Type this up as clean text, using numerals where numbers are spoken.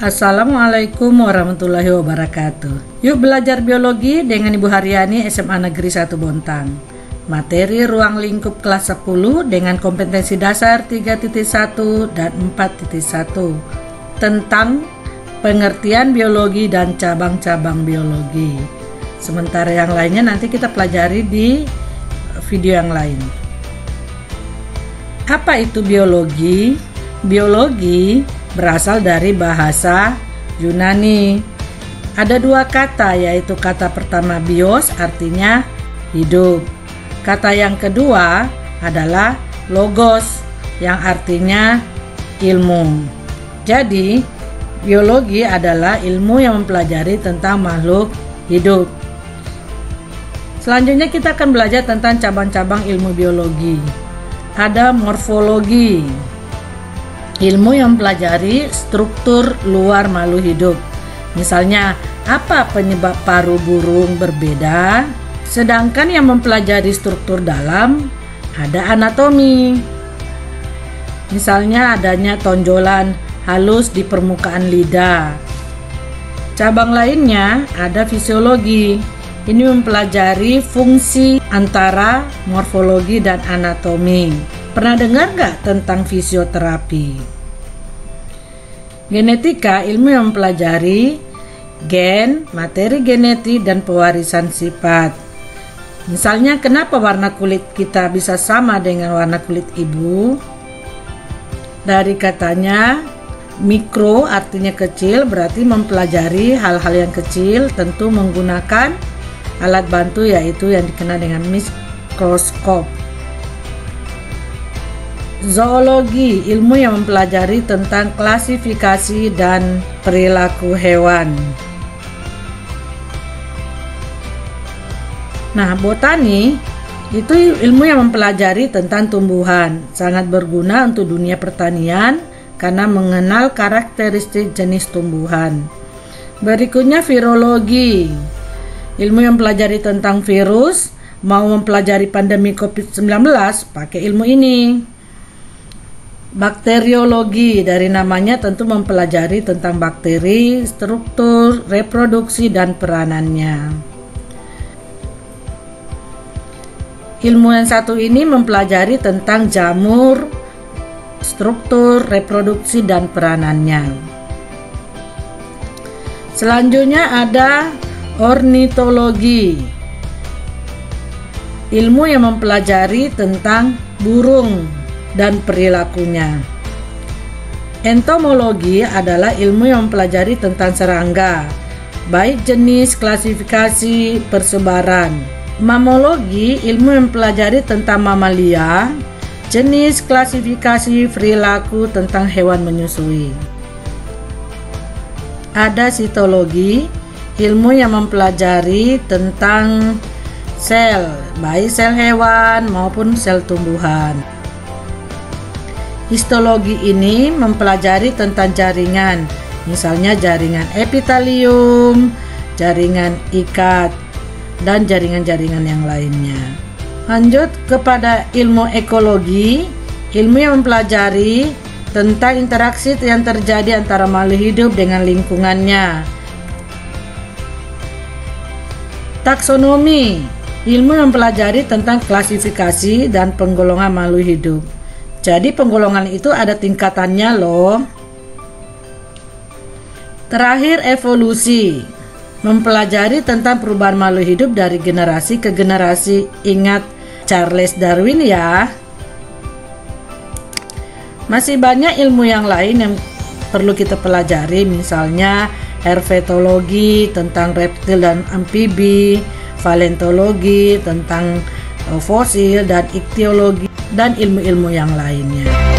Assalamualaikum warahmatullahi wabarakatuh. Yuk belajar biologi dengan Ibu Haryani SMA Negeri 1 Bontang. Materi ruang lingkup kelas 10 dengan kompetensi dasar 3.1 dan 4.1 tentang pengertian biologi dan cabang-cabang biologi. Sementara yang lainnya nanti kita pelajari di video yang lain. Apa itu biologi? Biologi berasal dari bahasa Yunani. Ada dua kata, yaitu kata pertama bios, artinya hidup. Kata yang kedua adalah logos, yang artinya ilmu. Jadi, biologi adalah ilmu yang mempelajari tentang makhluk hidup. Selanjutnya kita akan belajar tentang cabang-cabang ilmu biologi. Ada morfologi, ilmu yang mempelajari struktur luar makhluk hidup. Misalnya, apa penyebab paruh burung berbeda? Sedangkan yang mempelajari struktur dalam ada anatomi. Misalnya adanya tonjolan halus di permukaan lidah. Cabang lainnya ada fisiologi. Ini mempelajari fungsi antara morfologi dan anatomi. Pernah dengar nggak tentang fisioterapi? Genetika, ilmu yang mempelajari gen, materi genetik, dan pewarisan sifat. Misalnya, kenapa warna kulit kita bisa sama dengan warna kulit ibu? Dari katanya mikro, artinya kecil, berarti mempelajari hal-hal yang kecil, tentu menggunakan alat bantu, yaitu yang dikenal dengan mikroskop. Zoologi, ilmu yang mempelajari tentang klasifikasi dan perilaku hewan. Nah, botani itu ilmu yang mempelajari tentang tumbuhan, sangat berguna untuk dunia pertanian karena mengenal karakteristik jenis tumbuhan. Berikutnya virologi, ilmu yang mempelajari tentang virus. Mau mempelajari pandemi COVID-19, pakai ilmu ini. Bakteriologi, dari namanya tentu mempelajari tentang bakteri, struktur, reproduksi, dan peranannya. Ilmu yang satu ini mempelajari tentang jamur, struktur, reproduksi, dan peranannya. Selanjutnya ada ornitologi, ilmu yang mempelajari tentang burung dan perilakunya. Entomologi adalah ilmu yang mempelajari tentang serangga, baik jenis, klasifikasi, persebaran. Mammalogi, ilmu yang mempelajari tentang mamalia, jenis, klasifikasi, perilaku tentang hewan menyusui. Ada sitologi, ilmu yang mempelajari tentang sel, baik sel hewan maupun sel tumbuhan. Histologi ini mempelajari tentang jaringan, misalnya jaringan epitelium, jaringan ikat, dan jaringan-jaringan yang lainnya. Lanjut kepada ilmu ekologi, ilmu yang mempelajari tentang interaksi yang terjadi antara makhluk hidup dengan lingkungannya. Taksonomi, ilmu yang mempelajari tentang klasifikasi dan penggolongan makhluk hidup. Jadi penggolongan itu ada tingkatannya loh. Terakhir, evolusi, mempelajari tentang perubahan makhluk hidup dari generasi ke generasi. Ingat Charles Darwin ya. Masih banyak ilmu yang lain yang perlu kita pelajari, misalnya herpetologi tentang reptil dan amfibi, paleontologi tentang fosil, dan iktiologi, dan ilmu-ilmu yang lainnya.